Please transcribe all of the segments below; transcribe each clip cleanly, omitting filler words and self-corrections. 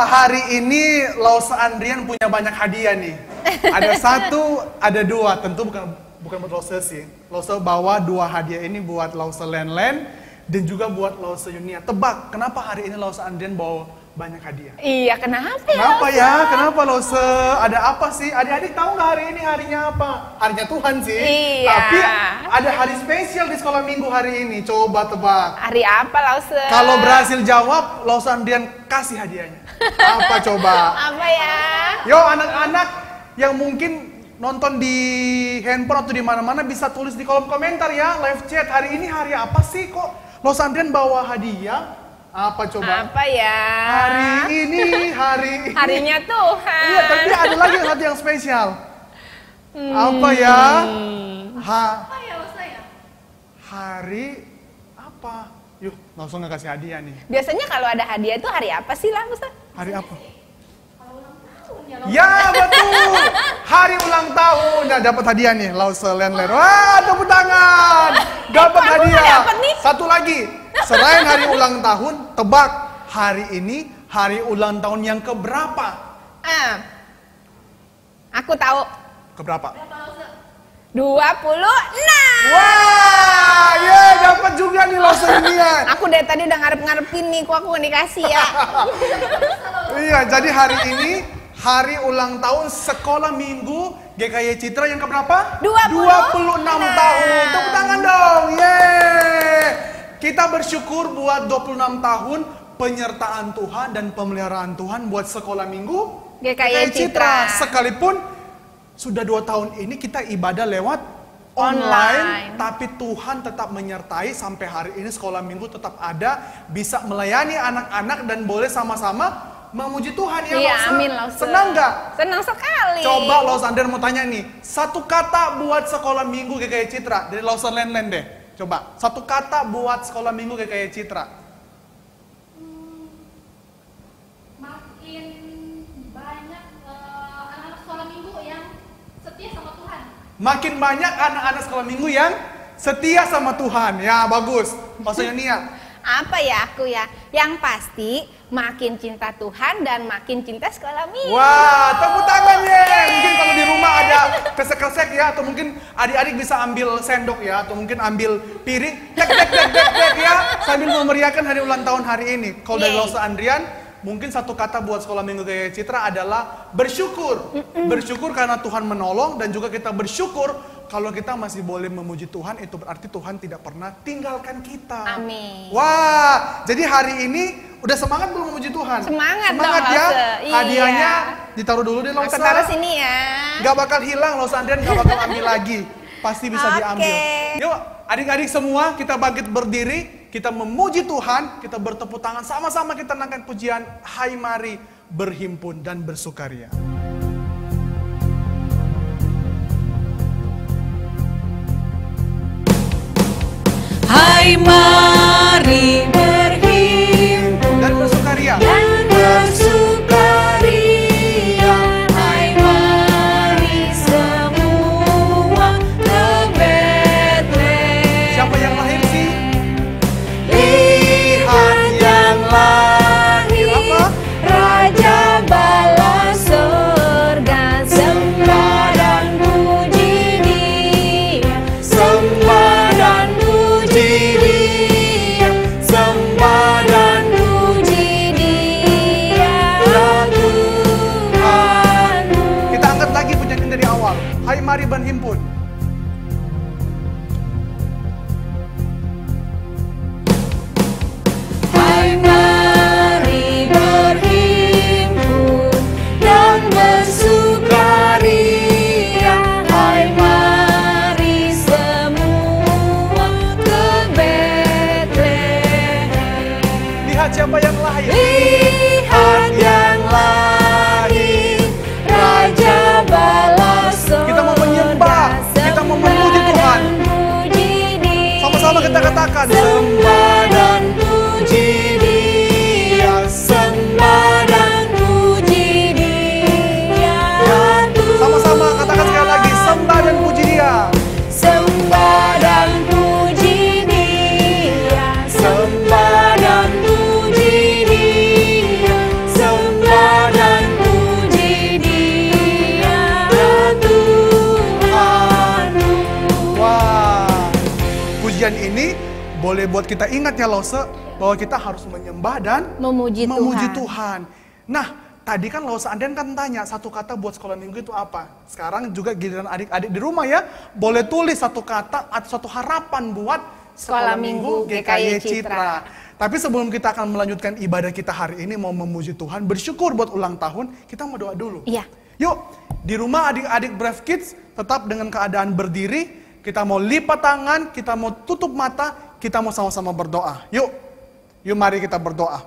hari ini Lause Andrian punya banyak hadiah nih. Ada satu, ada dua. Tentu bukan buat Lause sih. Lause bawa dua hadiah ini buat Lause Len dan juga buat Lause Yunia. Tebak, kenapa hari ini Lause Andrian bawa banyak hadiah? Iya, kenapa ya? Kenapa ya? Kenapa Lause? Ada apa sih? Adik-adik tahu nggak hari ini harinya apa? Harinya Tuhan sih. Iya. Tapi ada hari spesial di sekolah minggu hari ini. Coba tebak. Hari apa, Lause? Kalau berhasil jawab, Lause Andrian kasih hadiahnya. Apa coba? Apa ya? Yo anak-anak yang mungkin nonton di handphone atau di mana-mana bisa tulis di kolom komentar ya, live chat. Hari ini hari apa sih kok Lause Andrian bawa hadiah? Apa coba? Apa ya? Hari ini. Harinya Tuhan. Iya, tapi ada lagi hadiah yang spesial. Apa ya? Apa ya Lause ya? Hari apa? Yuk, langsung nggak kasih hadiah nih. Biasanya kalau ada hadiah itu hari apa sih, Lause? Hari apa? Kalau ulang tahun ya Lause. Ya betul, hari ulang tahun. Nah, dapat hadiah nih, Lause Len. Wah, tepuk tangan. Dapat Aku hadiah. dapet nih. Satu lagi, selain hari ulang tahun, tebak hari ini hari ulang tahun yang keberapa? Aku tahu. Keberapa? Berapa Lause? 26. Wah, dapat juga nih Lause Yunia. Aku dari tadi udah ngarep-ngarepin nih, kok aku nggak dikasih ya. Iya, jadi hari ini hari ulang tahun sekolah minggu GKY Citra yang keberapa? 26 tahun. Tepuk tangan dong. Yeay. Kita bersyukur buat 26 tahun penyertaan Tuhan dan pemeliharaan Tuhan buat sekolah minggu GKY Citra. Sekalipun sudah 2 tahun ini kita ibadah lewat online, tapi Tuhan tetap menyertai sampai hari ini sekolah minggu tetap ada, bisa melayani anak-anak dan boleh sama-sama memuji Tuhan ya. Iya, Lause. amin Lause. Senang nggak? Senang sekali. Coba Lause Andrian mau tanya nih, satu kata buat sekolah minggu GKY Citra dari Lause Len deh. Coba, satu kata buat sekolah minggu GKY Citra. Makin banyak anak-anak sekolah minggu yang setia sama Tuhan. Makin banyak anak-anak sekolah minggu yang setia sama Tuhan. Ya, bagus. Maksudnya Nia. Apa ya aku ya? Yang pasti makin cinta Tuhan dan makin cinta sekolah minggu. Wah, tepuk tangan ya. Mungkin kalau di rumah ada kresek-kresek ya, atau mungkin adik-adik bisa ambil sendok ya, atau mungkin ambil piring, dek ya, sambil memeriahkan hari ulang tahun hari ini. Kalau dari Lause Andrian, mungkin satu kata buat sekolah minggu GKY Citra adalah bersyukur. Bersyukur karena Tuhan menolong, dan juga kita bersyukur kalau kita masih boleh memuji Tuhan, itu berarti Tuhan tidak pernah tinggalkan kita. Amin. Wah, jadi hari ini udah semangat belum memuji Tuhan? Semangat dong, ya. Lause. Hadiahnya Iya. ditaruh dulu deh Lause. Aku taruh sini ya. Gak bakal hilang, Lause Andrian gak bakal ambil lagi. Pasti bisa diambil. Yuk, adik-adik semua kita bangkit berdiri, kita memuji Tuhan, kita bertepuk tangan, sama-sama kita naikkan pujian, hai mari berhimpun dan bersukaria. Hai mari berhimpun Dan bersukaria. dan bersukaria. Hai mari semua ke Betlehem. Siapa yang lahir sih? Lihat yang lahir, Apa? Raja bala surga. Sembah dan puji Dia, sembah dan puji Dia, sembah dan puji Dia, Tuhanmu. Kita angkat lagi pujian dari awal. Hai mari berhimpun. Hai mari berhimpun dan bersukaria. Hai mari semua ke Betlehem. Lihat siapa yang lahir. Lihat yang lahir, Raja bala surga. Kita mau menyembah. boleh buat kita ingat ya Lause, bahwa kita harus menyembah dan Memuji Tuhan. Nah, tadi kan Lause Andrian kan tanya satu kata buat sekolah minggu itu apa. Sekarang juga giliran adik-adik di rumah ya, boleh tulis satu kata atau satu harapan buat Sekolah Minggu GKY Citra. Tapi sebelum kita akan melanjutkan ibadah kita hari ini, mau memuji Tuhan, bersyukur buat ulang tahun, kita mau doa dulu. Iya. Yuk, di rumah adik-adik Brave Kids tetap dengan keadaan berdiri, kita mau lipat tangan, kita mau tutup mata, kita mau sama-sama berdoa. Yuk mari kita berdoa.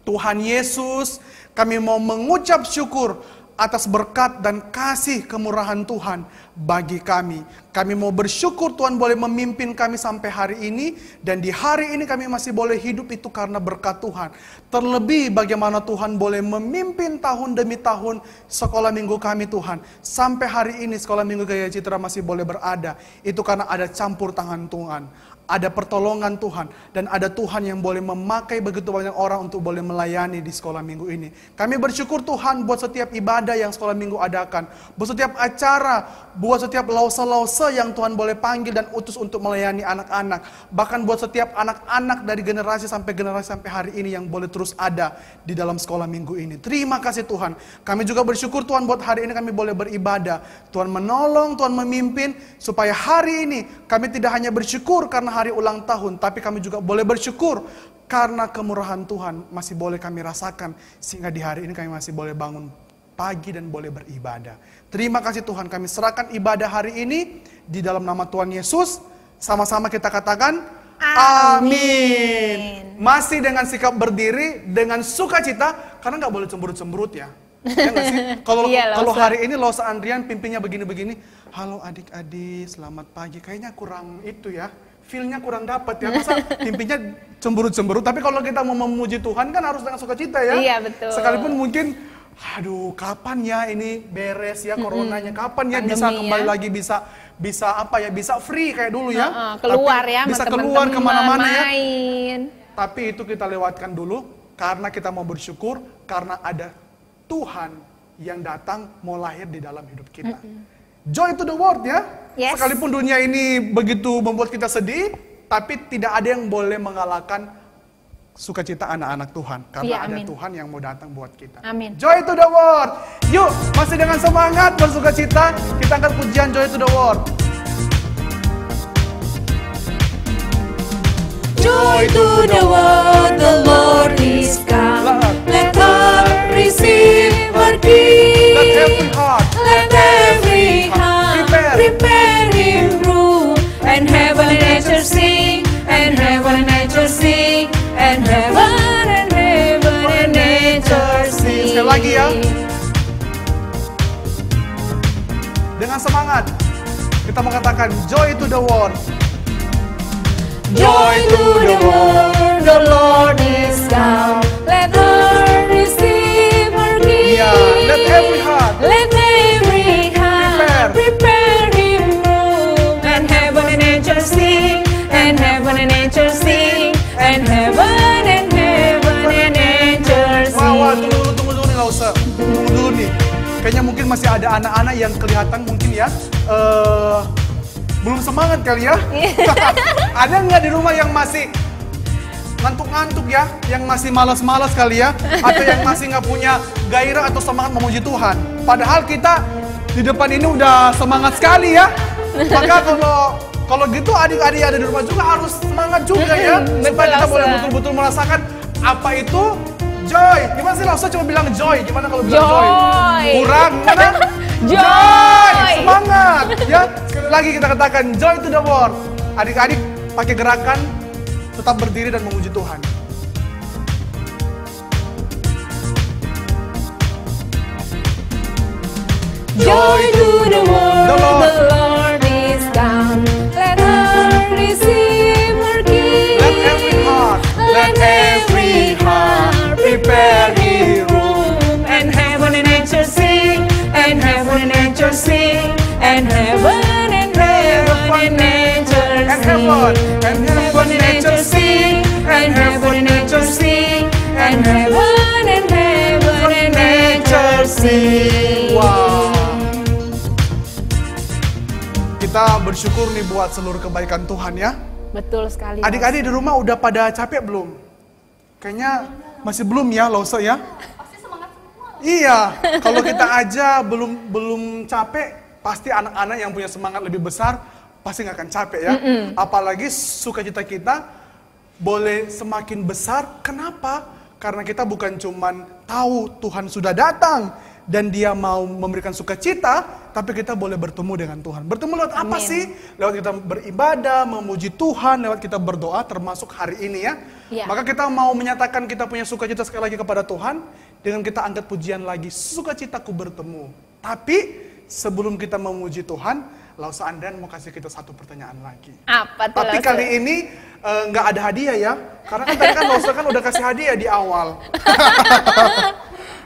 Tuhan Yesus, kami mau mengucap syukur atas berkat dan kasih kemurahan Tuhan bagi kami. Kami mau bersyukur Tuhan boleh memimpin kami sampai hari ini, dan di hari ini kami masih boleh hidup itu karena berkat Tuhan. Terlebih bagaimana Tuhan boleh memimpin tahun demi tahun sekolah minggu kami Tuhan. Sampai hari ini sekolah minggu GKY Citra masih boleh berada. Itu karena ada campur tangan Tuhan. Ada pertolongan Tuhan, dan ada Tuhan yang boleh memakai begitu banyak orang untuk boleh melayani di sekolah minggu ini. Kami bersyukur Tuhan buat setiap ibadah yang sekolah minggu adakan, buat setiap acara, buat setiap lause-lause yang Tuhan boleh panggil dan utus untuk melayani anak-anak. Bahkan buat setiap anak-anak dari generasi sampai hari ini yang boleh terus ada di dalam sekolah minggu ini. Terima kasih Tuhan. Kami juga bersyukur Tuhan buat hari ini kami boleh beribadah. Tuhan menolong, Tuhan memimpin, supaya hari ini kami tidak hanya bersyukur karena hari ulang tahun, tapi kami juga boleh bersyukur karena kemurahan Tuhan masih boleh kami rasakan, sehingga di hari ini kami masih boleh bangun pagi dan boleh beribadah. Terima kasih Tuhan, kami serahkan ibadah hari ini di dalam nama Tuhan Yesus. Sama-sama kita katakan amin. Masih dengan sikap berdiri, dengan sukacita, karena nggak boleh cemberut-cemberut ya. Ya nggak sih? Kalau hari ini Lause Andrian pimpinnya begini-begini, halo adik-adik, selamat pagi. Kayaknya kurang itu ya. Feel-nya kurang dapat ya, masa pimpinnya cemberut-cemberut. Tapi kalau kita mau memuji Tuhan kan harus dengan sukacita ya. Iya betul. Sekalipun mungkin, aduh kapan ya ini beres ya coronanya, kapan ya Pandemi bisa kembali ya. lagi, bisa apa ya, bisa free kayak dulu ya. Keluar tapi ya, bisa sama keluar teman-teman, kemana-mana ya. main. Tapi itu kita lewatkan dulu, karena kita mau bersyukur, karena ada Tuhan yang datang mau lahir di dalam hidup kita. Joy to the world ya. Yes. Sekalipun dunia ini begitu membuat kita sedih, tapi tidak ada yang boleh mengalahkan sukacita anak-anak Tuhan. Karena Iya, ada amin. Tuhan yang mau datang buat kita. Amin. Joy to the world. Yuk, masih dengan semangat bersukacita, kita angkat pujian Joy to the world. Joy to the world, the Lord is come. Let earth receive her King. Let every heart Let every heart prepare Him room. And heaven and nature sing, and heaven and nature sing, and heaven and nature sing. Sekali lagi ya. Dengan semangat kita mengatakan joy to the world. Joy to the world, the Lord is come. Let earth receive her King. Yeah, let every heart Let every heart prepare Him room. And heaven and nature sing, and heaven and nature sing, and heaven and nature sing. Wah, tunggu dulu nih Lause. Tunggu dulu nih. Kayaknya mungkin masih ada anak-anak yang kelihatan mungkin ya belum semangat kali ya. Ada nggak di rumah yang masih ngantuk-ngantuk ya, yang masih malas-malas kali ya, atau yang masih nggak punya gairah atau semangat memuji Tuhan? Padahal kita di depan ini udah semangat sekali ya. Maka kalau gitu adik-adik ada di rumah juga harus semangat juga ya, supaya kita boleh betul-betul merasakan apa itu joy. Gimana sih Lause cuma bilang joy? Gimana kalau bilang joy? Kurang gimana? Joy! Semangat! Ya, sekali lagi kita katakan joy to the world. Adik-adik pakai gerakan tetap berdiri dan memuji Tuhan. Joy to the world, the Lord is come. Let earth receive her King. Let every heart prepare His room. And heaven and nature sing, and heaven and nature sing, and heaven and nature sing, and heaven and nature sing, and heaven and nature sing, and heaven and nature sing. Wow. Kita bersyukur nih buat seluruh kebaikan Tuhan ya. Betul sekali. Adik-adik di rumah udah pada capek belum? Kayaknya masih belum ya, Lause ya? Pasti semangat semua. Iya, kalau kita aja belum capek, pasti anak-anak yang punya semangat lebih besar pasti nggak akan capek ya. Apalagi sukacita kita boleh semakin besar. Kenapa? Karena kita bukan cuman tahu Tuhan sudah datang dan Dia mau memberikan sukacita, tapi kita boleh bertemu dengan Tuhan. Bertemu lewat apa sih? Lewat kita beribadah, memuji Tuhan, lewat kita berdoa, termasuk hari ini ya. Ya. Maka kita mau menyatakan kita punya sukacita sekali lagi kepada Tuhan dengan kita angkat pujian lagi, sukacitaku bertemu. Tapi sebelum kita memuji Tuhan, Lause Andan mau kasih kita satu pertanyaan lagi. Apa tuh, Tapi Lause? kali ini nggak ada hadiah ya, karena kan tadi kan Lause kan udah kasih hadiah di awal.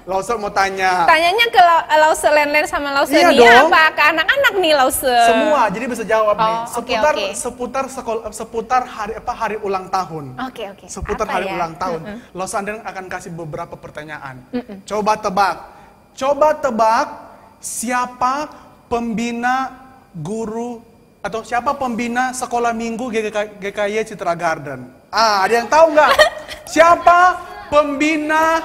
Lause mau tanya. Tanyanya ke Lause Len sama Lause Iya Nia dong. apa ke anak-anak nih Lause? Semua, jadi bisa jawab nih. oke. Seputar hari ulang tahun. Oke. Seputar Apa hari ya? ulang tahun. Lause Andan akan kasih beberapa pertanyaan. Coba tebak siapa pembina guru atau siapa pembina sekolah minggu GKY Citra Garden? Ada yang tahu nggak? Siapa pembina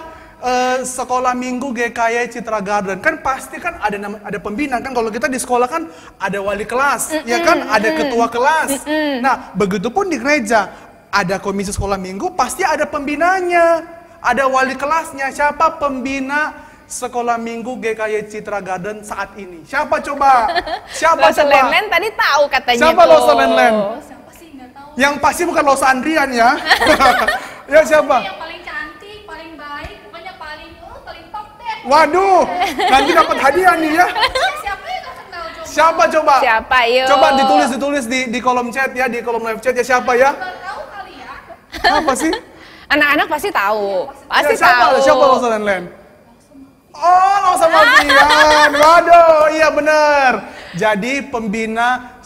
sekolah minggu GKY Citra Garden? Kan pasti kan ada pembina kan, kalau kita di sekolah kan ada wali kelas, ya kan, ada ketua kelas. Nah, begitupun di gereja ada komisi sekolah minggu, pasti ada pembinanya, ada wali kelasnya. Siapa pembina sekolah minggu GKY Citra Garden saat ini? Siapa coba? Siapa Lause coba? Len tadi tahu katanya. Siapa tuh. Lause Len? Siapa sih nggak tahu. Yang pasti bukan Lause Andrian ya. Ya siapa? Yang paling cantik, paling baik, pokoknya paling top deh. Waduh, nanti dapat hadiah nih ya. Siapa yang nggak kenal coba? Siapa coba? Siapa yuk? Coba ditulis di kolom chat ya, di kolom live chat ya, siapa ya? Baru tahu kali ya. Apa sih? Anak-anak pasti tahu. Pasti Ya, siapa? tahu. Siapa Lause Len? Oh, Lause Malfian. Waduh, iya bener. Jadi pembina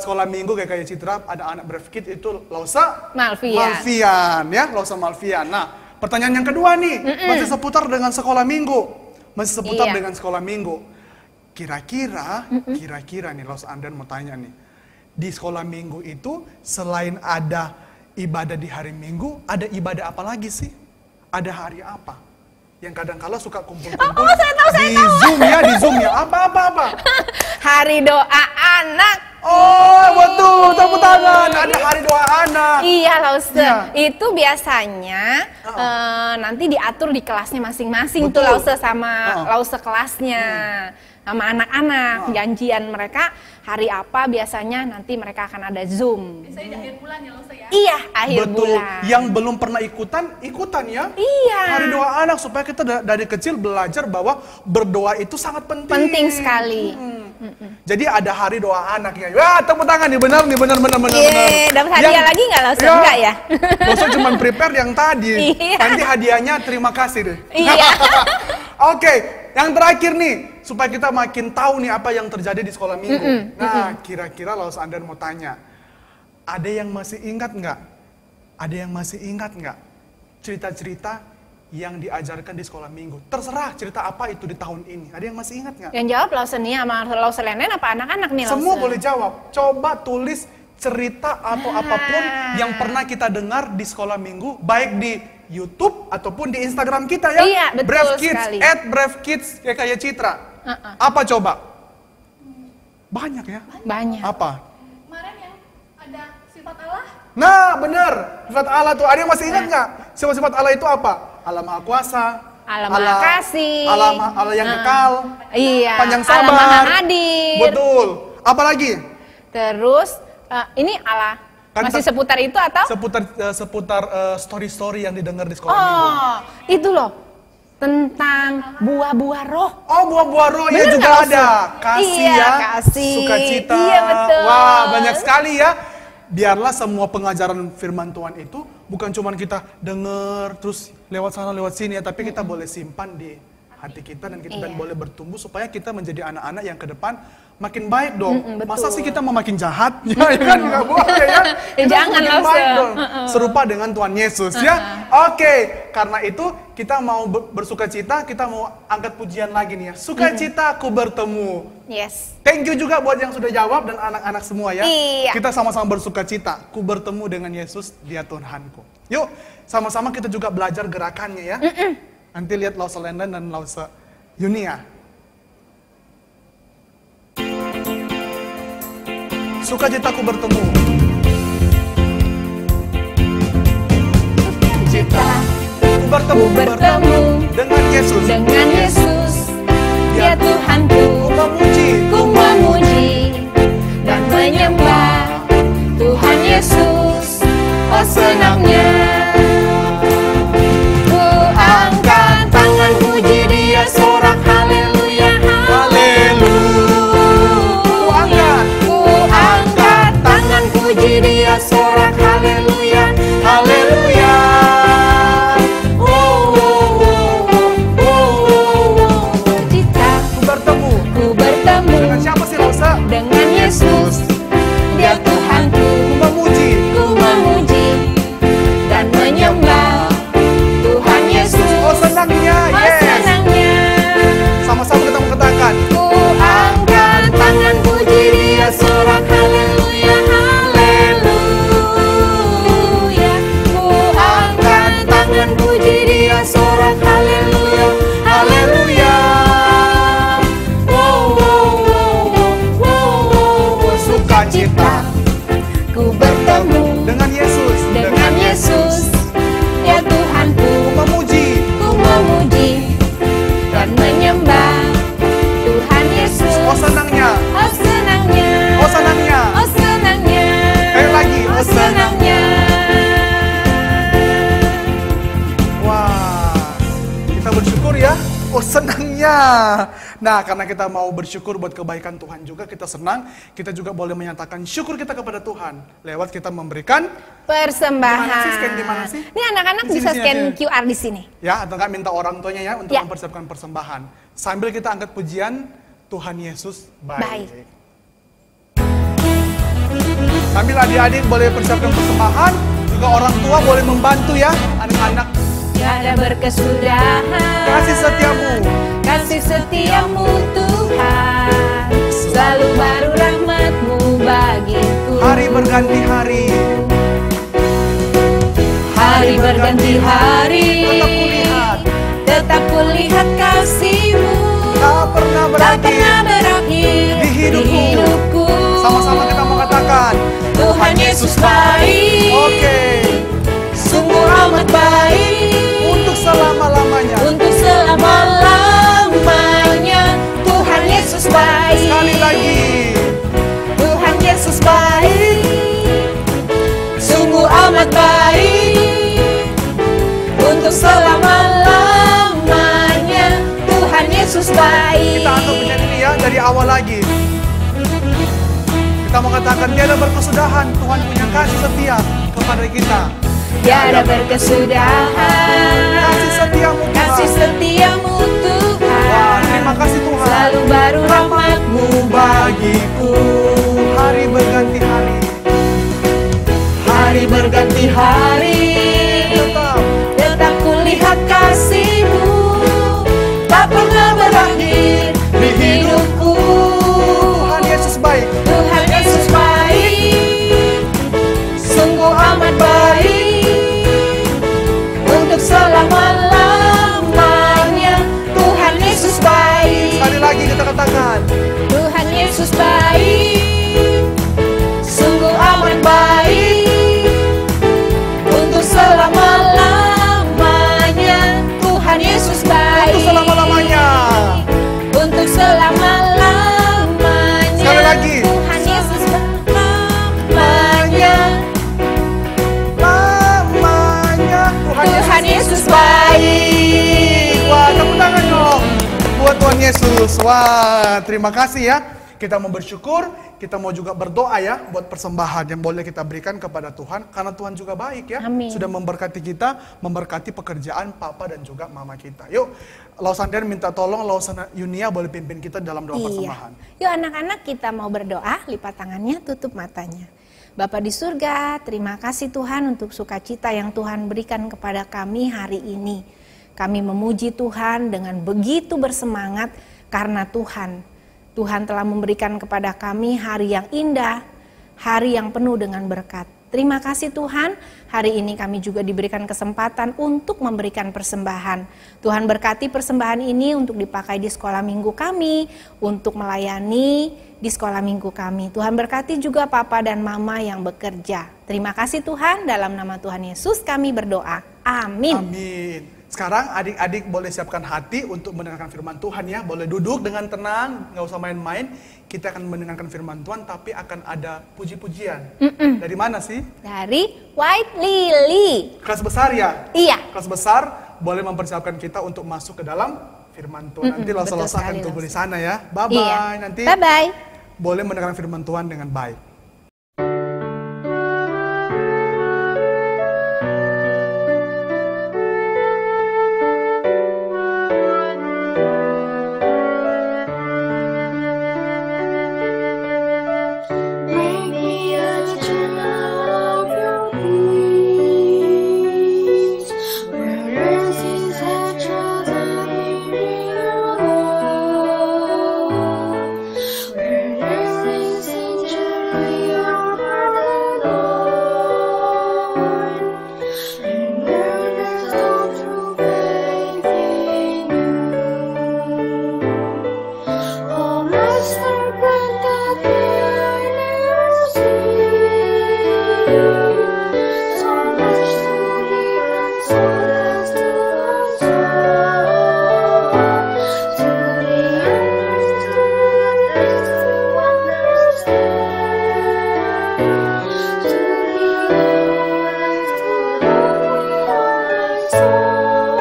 sekolah minggu GKY Citra ada anak Brave Kids itu Lause Malfian ya, Lause Malfian. Nah, pertanyaan yang kedua nih, masih seputar dengan sekolah minggu. Masih seputar Iya. dengan sekolah minggu. Kira-kira nih Lause Andan mau tanya nih. Di sekolah minggu itu selain ada ibadah di hari Minggu, ada ibadah apa lagi sih? Ada hari apa? Yang kadang-kala suka kumpul-kumpul saya tahu. di Zoom ya. Apa? Hari doa anak. Oh, betul. Tepuk tangan. Ada hari doa anak. Iya Lause, Iya. itu biasanya nanti diatur di kelasnya masing-masing tuh Betul. Lause sama Lause kelasnya, sama anak-anak. Janjian mereka hari apa biasanya nanti mereka akan ada Zoom. Biasanya di akhir bulan ya Lause ya. Iya, akhir Betul. bulan. Yang belum pernah ikutan ya. Iya. Hari doa anak supaya kita dari kecil belajar bahwa berdoa itu sangat penting. Penting sekali. Jadi ada hari doa anak ya. Wah, tepuk tangan nih, benar. Yeay, dapat hadiah lagi nggak Lause? Enggak ya? Lause cuma prepare yang tadi. Iya. Nanti hadiahnya terima kasih deh. Iya. Oke, yang terakhir nih, supaya kita makin tahu nih apa yang terjadi di sekolah minggu. Nah, kira-kira Lause Andan mau tanya, ada yang masih ingat nggak? Ada yang masih ingat nggak cerita-cerita yang diajarkan di sekolah minggu? Terserah cerita apa itu di tahun ini. Ada yang masih ingat nggak? Yang jawab Lause Nia sama Lause Lenen apa anak-anak nih Lause? Semua boleh jawab. Coba tulis cerita atau apapun yang pernah kita dengar di sekolah minggu, baik di YouTube ataupun di Instagram kita ya. Iya, betul Brave Kids, sekali. @BraveKids GKY Citra. Apa coba? Banyak ya. Banyak. Apa? Kemarin yang ada sifat Allah. Nah, bener. Sifat Allah tuh. Ada yang masih ingat nggak? Sifat-sifat Allah itu apa? Allah Maha Kuasa. Allah Maha Kasih. Allah yang kekal. Iya. Panjang sabar. Allah Maha Hadir. Betul. Apa lagi? Terus ini Allah Kan masih seputar itu atau? Seputar story-story yang didengar di sekolah minggu. Oh, itu loh. Tentang buah-buah roh. Oh, buah-buah roh ya Bener juga nggak, ada. Lause? Kasih Iya, ya, kasih. sukacita. Iya, betul. Wah, banyak sekali ya. Biarlah semua pengajaran firman Tuhan itu bukan cuma kita denger terus lewat sana lewat sini ya, tapi kita boleh simpan di hati kita dan kita boleh bertumbuh supaya kita menjadi anak-anak yang ke depan makin baik dong. Masa sih kita mau makin jahat? Ya kan nggak boleh ya. Kita Jangan makin baik dong. Serupa dengan Tuhan Yesus ya. Oke, karena itu kita mau bersuka cita, kita mau angkat pujian lagi nih ya. Sukacita aku bertemu. Yes. Thank you juga buat yang sudah jawab dan anak-anak semua ya. Iya. Kita sama-sama bersuka cita. Ku bertemu dengan Yesus, Dia Tuhanku. Yuk, sama-sama kita juga belajar gerakannya ya. Nanti lihat Lause Lenden dan Lause Yunia. Sukacita ku bertemu. Cita Ku bertemu dengan Yesus. dengan Yesus, Dia Tuhanku. Ku Memuji dan menyembah Tuhan Yesus. Oh senangnya ku angkat tangan puji Dia, sorak haleluya, haleluya. Ku angkat tangan puji Dia, sorak haleluya, haleluya. Ku bertemu Dengan siapa sih Lause? dengan Yesus, Dia Tuhanku. Ku memuji dan menyembah Tuhan Yesus. Oh senangnya, Oh yes. senangnya Sama-sama kita mengatakan. ku angkat tangan puji Dia, sorak haleluya, haleluya. Ku angkat tangan puji Dia, sorak haleluya, haleluya. Sukacita ku bertemu Dengan Yesus. dengan Yesus, Ya Tuhanku. Ku memuji dan menyembah Tuhan Yesus. Oh senangnya. Oh senangnya. Oh senangnya. Oh senangnya. Sekali lagi. Oh senangnya. Wah, kita bersyukur ya. Oh senangnya. Nah, karena kita mau bersyukur buat kebaikan Tuhan juga, kita senang. Kita juga boleh menyatakan syukur kita kepada Tuhan lewat kita memberikan Persembahan. Gimana sih, scan di mana sih? Ini anak-anak Di sini, bisa sini, scan sini. QR di sini. ya, atau enggak minta orang tuanya ya untuk Ya. mempersiapkan persembahan. Sambil kita angkat pujian Tuhan Yesus baik. Baik. Sambil adik-adik boleh persiapkan persembahan, juga orang tua boleh membantu ya, anak-anak. Tiada berkesudahan Kasih setiamu. Kasih setiamu Tuhan, selalu baru rahmat-Mu bagiku. Hari berganti hari, Hari berganti hari, tetap kulihat kasih-Mu, tak pernah tak berakhir. pernah berakhir Di hidupku. Sama-sama kita mengatakan Tuhan Yesus baik. Oke. Sungguh amat baik. Untuk selama-lamanya. Untuk selama-lamanya Tuhan Yesus baik. Sekali lagi. Tuhan Yesus baik. Sungguh amat baik. Untuk selama-lamanya Tuhan Yesus baik. Kita anggap pujian ini ya dari awal lagi. Kita mengatakan tiada berkesudahan, Tuhan punya kasih setia kepada kita. Tiada berkesudahan Kasih setiamu Tuhan. Kasih setiamu Tuhan. Wah, terima kasih Tuhan. Selalu baru rahmat-Mu bagiku. Hari berganti hari, Hari berganti hari, tetap kulihat kasih-Mu, tak pernah berakhir di hidupku. Tuhan Yesus baik. Tuhan Yesus baik, sungguh amat baik. Untuk selama-lamanya Tuhan Yesus baik. Sekali lagi kita katakan Tuhan Yesus baik, sungguh amat baik. Untuk selama-lamanya Tuhan Yesus baik. untuk selama-lamanya. Untuk selama-lamanya Sekali lagi. Tuhan Yesus lamanya. Lamanya Tuhan Yesus baik. Wah, tepuk tangan dong buat Tuhan Yesus. Wah, terima kasih ya. Kita mau bersyukur, kita mau juga berdoa ya buat persembahan yang boleh kita berikan kepada Tuhan. Karena Tuhan juga baik ya. Amin. Sudah memberkati kita, memberkati pekerjaan papa dan juga mama kita. Yuk, Lausandian minta tolong Lausan Yunia boleh pimpin kita dalam doa persembahan. Yuk anak-anak kita mau berdoa, lipat tangannya, tutup matanya. Bapa di surga, terima kasih Tuhan untuk sukacita yang Tuhan berikan kepada kami hari ini. Kami memuji Tuhan dengan begitu bersemangat karena Tuhan telah memberikan kepada kami hari yang indah, hari yang penuh dengan berkat. Terima kasih Tuhan, hari ini kami juga diberikan kesempatan untuk memberikan persembahan. Tuhan berkati persembahan ini untuk dipakai di sekolah minggu kami, untuk melayani di sekolah minggu kami. Tuhan berkati juga papa dan mama yang bekerja. Terima kasih Tuhan, dalam nama Tuhan Yesus kami berdoa. Amin. Amin. Sekarang adik-adik boleh siapkan hati untuk mendengarkan firman Tuhan ya. Boleh duduk dengan tenang, nggak usah main-main. Kita akan mendengarkan firman Tuhan, tapi akan ada puji-pujian. Dari mana sih? Dari White Lily. Kelas besar ya? Iya. Kelas besar boleh mempersiapkan kita untuk masuk ke dalam firman Tuhan. Nanti betul Losa-Losa akan sekali, tunggu di Losa. sana ya. Bye-bye. Iya. Nanti Bye-bye. boleh mendengarkan firman Tuhan dengan baik. Make me a channel of your peace, where mercies have chosen me alone, where blessings enjoy your heart alone, and miracles come through faith in you. Oh, Master, grant that I never see so much to hear and so less to observe, to be understood and to understand, to be known and to love with all my soul.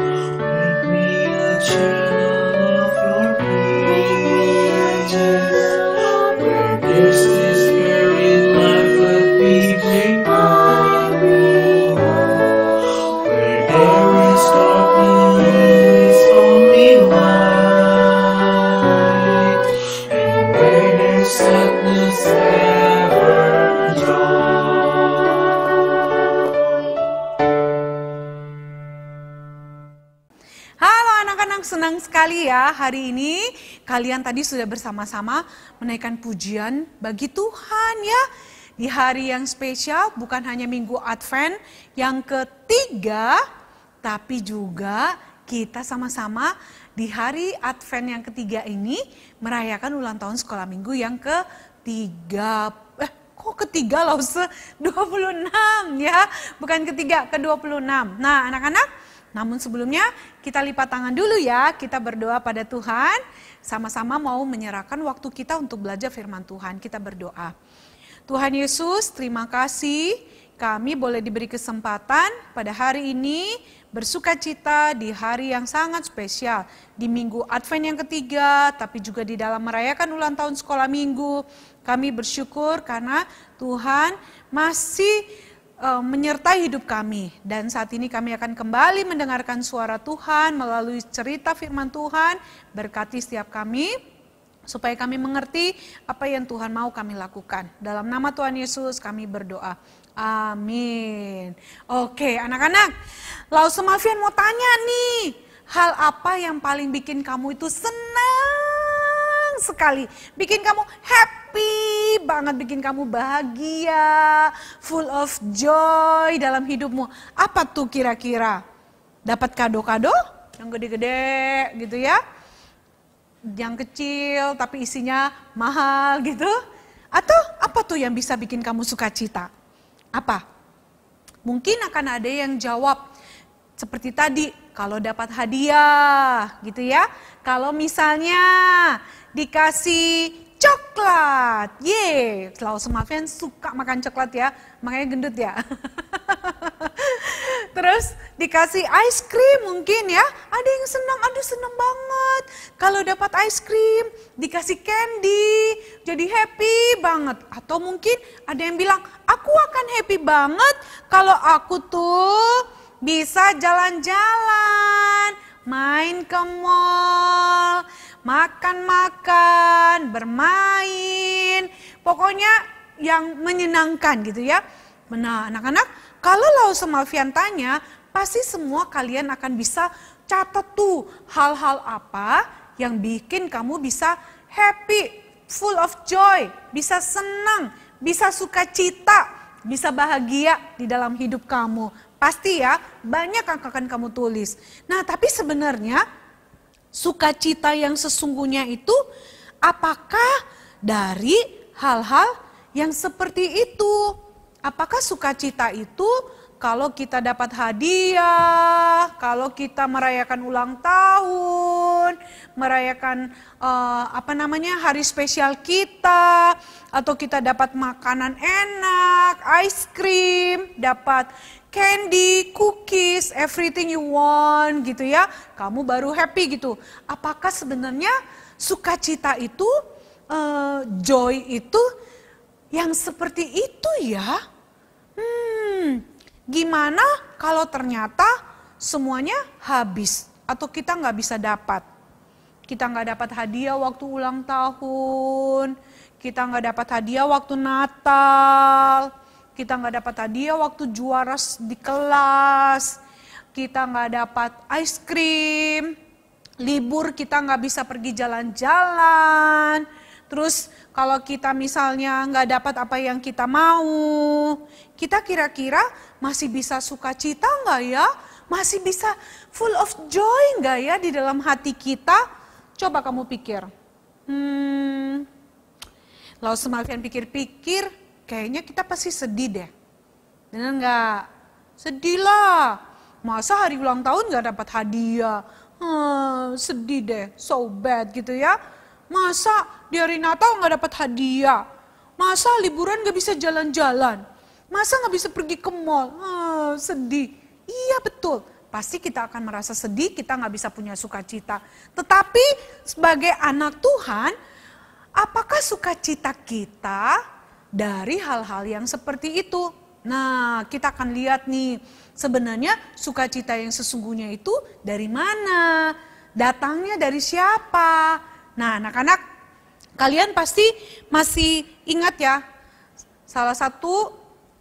Make me a channel of your Make me a channel of your peace. This spirit life let me bring home. Where there is darkness, only light. And where there's sadness, ever joy. Halo anak-anak, senang sekali ya hari ini kalian tadi sudah bersama-sama menaikkan pujian bagi Tuhan ya. Di hari yang spesial, bukan hanya Minggu Advent yang ketiga, tapi juga kita sama-sama di hari Advent yang ketiga ini merayakan ulang tahun sekolah minggu yang ketiga. Kok ketiga loh, 26 ya, bukan ketiga, ke-26. Nah anak-anak, namun sebelumnya kita lipat tangan dulu ya, kita berdoa pada Tuhan, sama-sama mau menyerahkan waktu kita untuk belajar firman Tuhan, kita berdoa. Tuhan Yesus, terima kasih kami boleh diberi kesempatan pada hari ini bersukacita di hari yang sangat spesial. Di Minggu Advent yang ketiga, tapi juga di dalam merayakan ulang tahun sekolah minggu. Kami bersyukur karena Tuhan masih menyertai hidup kami. Dan saat ini kami akan kembali mendengarkan suara Tuhan melalui cerita firman Tuhan. Berkati setiap kami, supaya kami mengerti apa yang Tuhan mau kami lakukan. Dalam nama Tuhan Yesus kami berdoa. Amin. Oke anak-anak, Lausa Malvian mau tanya nih, hal apa yang paling bikin kamu itu senang sekali, bikin kamu happy banget, bikin kamu bahagia, full of joy dalam hidupmu. Apa tuh kira-kira? Dapat kado-kado yang gede-gede gitu ya? Yang kecil tapi isinya mahal gitu? Atau apa tuh yang bisa bikin kamu sukacita? Apa? Mungkin akan ada yang jawab seperti tadi, kalau dapat hadiah gitu ya. Kalau misalnya dikasih coklat, ye, Lausa Malvian suka makan coklat ya, makanya gendut ya. Terus dikasih ice cream mungkin ya. Ada yang senang, aduh senang banget. Kalau dapat ice cream, dikasih candy, jadi happy banget. Atau mungkin ada yang bilang, aku akan happy banget kalau aku tuh bisa jalan-jalan, main ke mall, makan-makan, bermain. Pokoknya yang menyenangkan gitu ya. Nah anak-anak, kalau Lau sama Alfian tanya, pasti semua kalian akan bisa catat tuh hal-hal apa yang bikin kamu bisa happy, full of joy, bisa senang, bisa sukacita, bisa bahagia di dalam hidup kamu. Pasti ya, banyak yang akan kamu tulis. Nah tapi sebenarnya sukacita yang sesungguhnya itu apakah dari hal-hal yang seperti itu? Apakah sukacita itu kalau kita dapat hadiah, kalau kita merayakan ulang tahun, merayakan hari spesial kita, atau kita dapat makanan enak, ice cream, dapat candy, cookies, everything you want gitu ya, kamu baru happy gitu. Apakah sebenarnya sukacita itu, joy itu yang seperti itu ya? Gimana kalau ternyata semuanya habis atau kita nggak bisa dapat? Kita nggak dapat hadiah waktu ulang tahun, kita nggak dapat hadiah waktu Natal, kita nggak dapat hadiah waktu juara di kelas, kita nggak dapat ice cream, libur kita nggak bisa pergi jalan-jalan. Terus kalau kita misalnya nggak dapat apa yang kita mau, kita kira-kira masih bisa sukacita nggak ya? Masih bisa full of joy nggak ya di dalam hati kita? Coba kamu pikir. Lalu semakin pikir-pikir, kayaknya kita pasti sedih deh. Bener nggak? Sedih lah. Masa hari ulang tahun nggak dapat hadiah? Sedih deh, so bad gitu ya. Masa di hari Natal nggak dapat hadiah? Masa liburan nggak bisa jalan-jalan? Masa nggak bisa pergi ke mall? Sedih. Iya betul. Pasti kita akan merasa sedih, kita nggak bisa punya sukacita. Tetapi sebagai anak Tuhan, apakah sukacita kita dari hal-hal yang seperti itu? Nah, kita akan lihat nih, sebenarnya sukacita yang sesungguhnya itu dari mana? Datangnya dari siapa? Nah, anak-anak, kalian pasti masih ingat ya, salah satu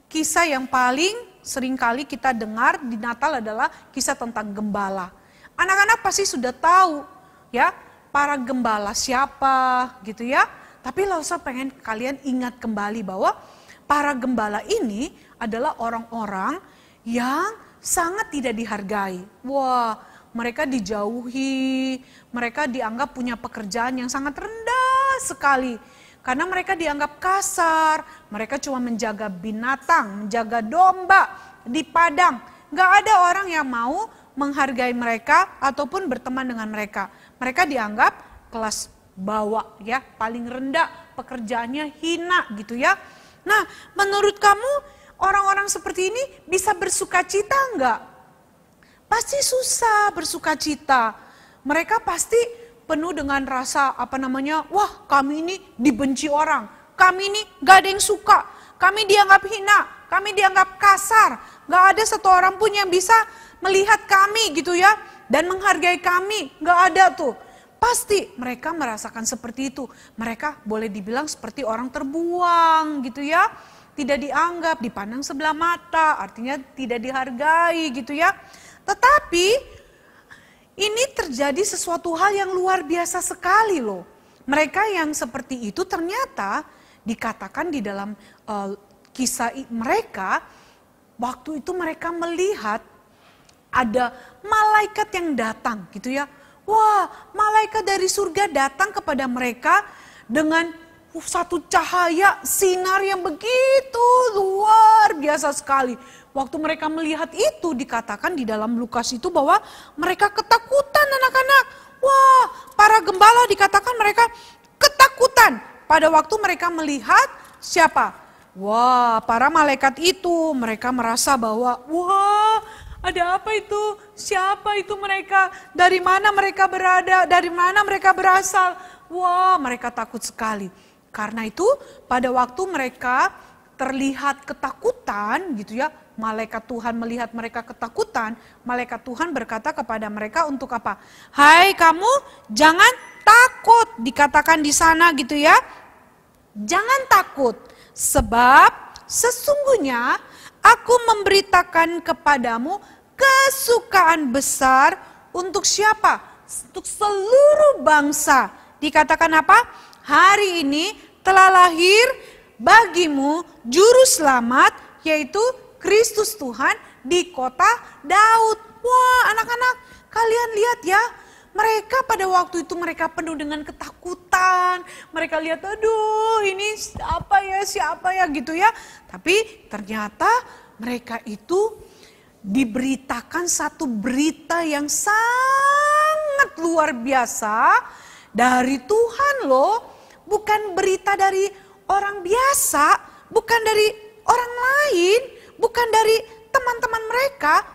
kisah yang paling sering kali kita dengar di Natal adalah kisah tentang gembala. Anak-anak pasti sudah tahu ya, para gembala siapa gitu ya. Tapi Lausa pengen kalian ingat kembali bahwa para gembala ini adalah orang-orang yang sangat tidak dihargai. Wah, mereka dijauhi, mereka dianggap punya pekerjaan yang sangat rendah sekali. Karena mereka dianggap kasar, mereka cuma menjaga binatang, menjaga domba di padang. Gak ada orang yang mau menghargai mereka ataupun berteman dengan mereka. Mereka dianggap kelas bawah ya, paling rendah, pekerjaannya hina gitu ya. Nah, menurut kamu orang-orang seperti ini bisa bersukacita enggak? Pasti susah bersukacita. Mereka pasti penuh dengan rasa wah kami ini dibenci orang. Kami ini gak ada yang suka. Kami dianggap hina, kami dianggap kasar. Gak ada satu orang pun yang bisa melihat kami gitu ya. Dan menghargai kami, gak ada tuh. Pasti mereka merasakan seperti itu. Mereka boleh dibilang seperti orang terbuang gitu ya. Tidak dianggap, dipandang sebelah mata, artinya tidak dihargai gitu ya. Tetapi ini terjadi sesuatu hal yang luar biasa sekali loh. Mereka yang seperti itu ternyata dikatakan di dalam kisah mereka, waktu itu mereka melihat ada malaikat yang datang gitu ya. Wah, malaikat dari surga datang kepada mereka dengan satu cahaya sinar yang begitu luar biasa sekali. Waktu mereka melihat itu dikatakan di dalam Lukas itu bahwa mereka ketakutan anak-anak. Wah, para gembala dikatakan mereka ketakutan pada waktu mereka melihat siapa? Wah, para malaikat itu. Mereka merasa bahwa wah, Ada apa itu? Siapa itu mereka? Dari mana mereka berada? Dari mana mereka berasal? Wah, mereka takut sekali. Karena itu pada waktu mereka terlihat ketakutan gitu ya, malaikat Tuhan melihat mereka ketakutan, malaikat Tuhan berkata kepada mereka untuk apa? Hai kamu, jangan takut, dikatakan di sana gitu ya. Jangan takut, sebab sesungguhnya aku memberitakan kepadamu kesukaan besar untuk siapa? Untuk seluruh bangsa. Dikatakan apa? Hari ini telah lahir bagimu juru selamat, yaitu Kristus Tuhan di kota Daud. Wah, anak-anak, kalian lihat ya, mereka pada waktu itu mereka penuh dengan ketakutan. Mereka lihat, aduh ini siapa ya gitu ya. Tapi ternyata mereka itu diberitakan satu berita yang sangat luar biasa dari Tuhan loh. Bukan berita dari orang biasa, bukan dari orang lain, bukan dari teman-teman mereka,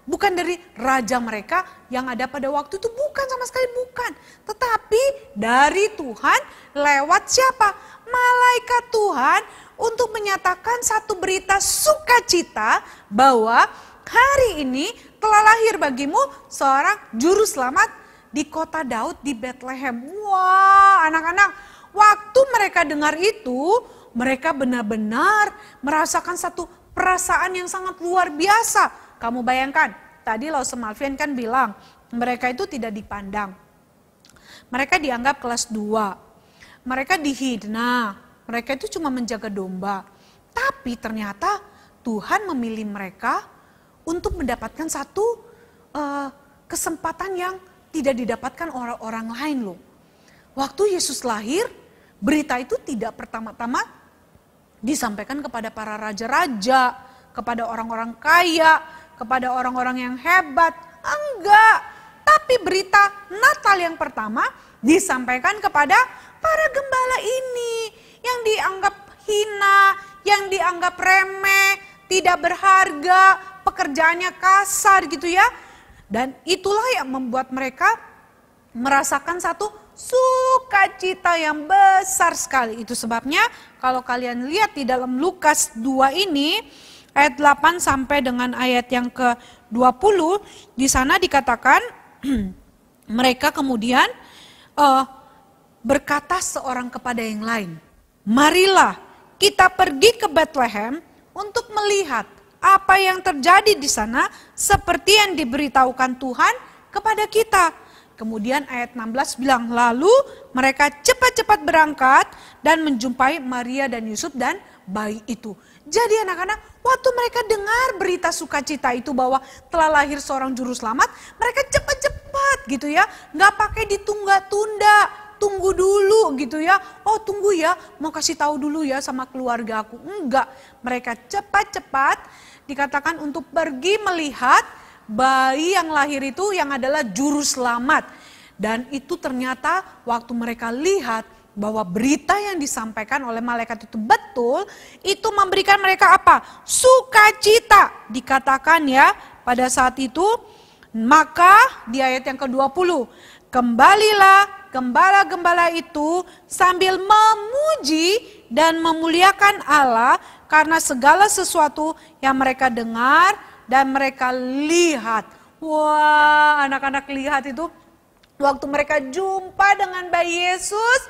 bukan dari raja mereka yang ada pada waktu itu, bukan sama sekali bukan. Tetapi dari Tuhan lewat siapa? Malaikat Tuhan untuk menyatakan satu berita sukacita bahwa hari ini telah lahir bagimu seorang juru selamat di kota Daud di Bethlehem. Wah, anak-anak, waktu mereka dengar itu, mereka benar-benar merasakan satu perasaan yang sangat luar biasa. Kamu bayangkan, tadi Lause Malvian kan bilang, mereka itu tidak dipandang. Mereka dianggap kelas 2. Mereka dihina, mereka itu cuma menjaga domba. Tapi ternyata Tuhan memilih mereka untuk mendapatkan satu kesempatan yang tidak didapatkan orang-orang lain loh. Waktu Yesus lahir, berita itu tidak pertama-tama disampaikan kepada para raja-raja, kepada orang-orang kaya, kepada orang-orang yang hebat. Enggak, tapi berita Natal yang pertama disampaikan kepada para gembala ini yang dianggap hina, yang dianggap remeh, tidak berharga, pekerjaannya kasar gitu ya. Dan itulah yang membuat mereka merasakan satu sukacita yang besar sekali. Itu sebabnya kalau kalian lihat di dalam Lukas 2 ini, ayat 8 sampai dengan ayat yang ke-20, di sana dikatakan mereka kemudian berkata seorang kepada yang lain, marilah kita pergi ke Bethlehem untuk melihat apa yang terjadi di sana seperti yang diberitahukan Tuhan kepada kita. Kemudian ayat 16 bilang, lalu mereka cepat-cepat berangkat dan menjumpai Maria dan Yusuf dan bayi itu. Jadi anak-anak, waktu mereka dengar berita sukacita itu bahwa telah lahir seorang juru selamat, mereka cepat-cepat gitu ya, nggak pakai ditunda-tunda. Tunggu dulu gitu ya, oh tunggu ya, mau kasih tahu dulu ya sama keluarga aku. Enggak, mereka cepat-cepat dikatakan untuk pergi melihat bayi yang lahir itu yang adalah juru selamat. Dan itu ternyata waktu mereka lihat bahwa berita yang disampaikan oleh malaikat itu betul, itu memberikan mereka apa? Sukacita. Dikatakan ya pada saat itu, maka di ayat yang ke-20, kembalilah gembala-gembala itu sambil memuji dan memuliakan Allah karena segala sesuatu yang mereka dengar dan mereka lihat. Wah, anak-anak lihat itu waktu mereka jumpa dengan bayi Yesus,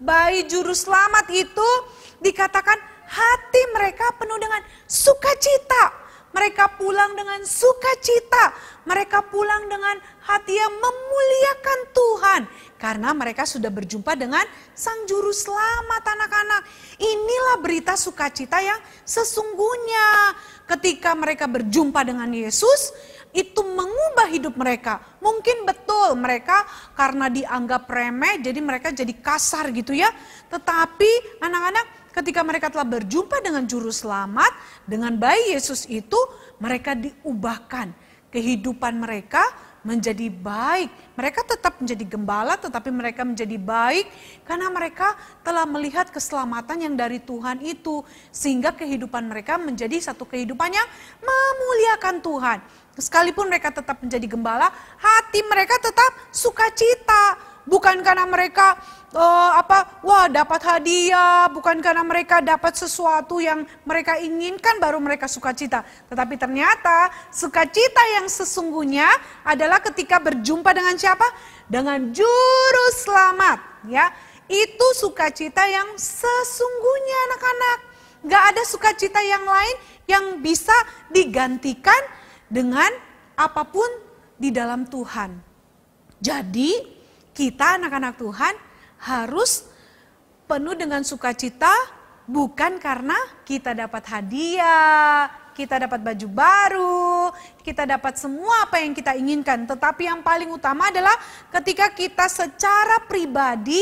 bayi juru selamat itu, dikatakan hati mereka penuh dengan sukacita. Mereka pulang dengan sukacita. Mereka pulang dengan hati yang memuliakan Tuhan. Karena mereka sudah berjumpa dengan Sang Juru Selamat, anak-anak. Inilah berita sukacita yang sesungguhnya. Ketika mereka berjumpa dengan Yesus, itu mengubah hidup mereka. Mungkin betul mereka karena dianggap remeh, jadi mereka jadi kasar gitu ya. Tetapi anak-anak, ketika mereka telah berjumpa dengan Juru Selamat, dengan bayi Yesus itu, mereka diubahkan. Kehidupan mereka menjadi baik. Mereka tetap menjadi gembala, tetapi mereka menjadi baik karena mereka telah melihat keselamatan yang dari Tuhan itu. Sehingga kehidupan mereka menjadi satu kehidupan yang memuliakan Tuhan. Sekalipun mereka tetap menjadi gembala, hati mereka tetap sukacita. Bukan karena mereka dapat hadiah, bukan karena mereka dapat sesuatu yang mereka inginkan baru mereka sukacita. Tetapi ternyata sukacita yang sesungguhnya adalah ketika berjumpa dengan siapa? Dengan juru selamat, ya. Itu sukacita yang sesungguhnya, anak-anak. Gak ada sukacita yang lain yang bisa digantikan dengan apapun di dalam Tuhan. Jadi kita anak-anak Tuhan harus penuh dengan sukacita, bukan karena kita dapat hadiah, kita dapat baju baru, kita dapat semua apa yang kita inginkan. Tetapi yang paling utama adalah ketika kita secara pribadi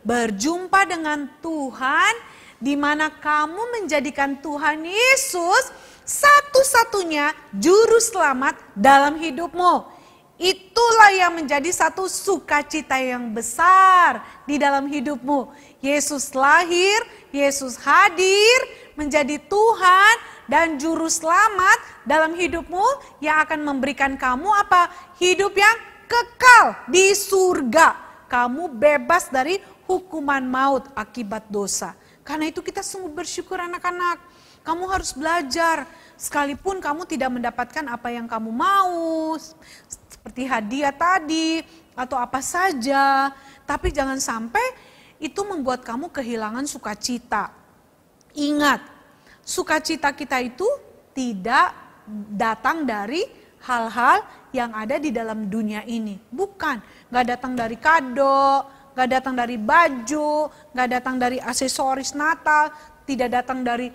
berjumpa dengan Tuhan, di mana kamu menjadikan Tuhan Yesus satu-satunya juru selamat dalam hidupmu. Itulah yang menjadi satu sukacita yang besar di dalam hidupmu. Yesus lahir, Yesus hadir menjadi Tuhan dan juru selamat dalam hidupmu yang akan memberikan kamu apa? Hidup yang kekal di surga. Kamu bebas dari hukuman maut akibat dosa. Karena itu kita sungguh bersyukur anak-anak. Kamu harus belajar sekalipun kamu tidak mendapatkan apa yang kamu mau. Seperti hadiah tadi atau apa saja. Tapi jangan sampai itu membuat kamu kehilangan sukacita. Ingat, sukacita kita itu tidak datang dari hal-hal yang ada di dalam dunia ini. Bukan, gak datang dari kado, gak datang dari baju, gak datang dari aksesoris Natal, tidak datang dari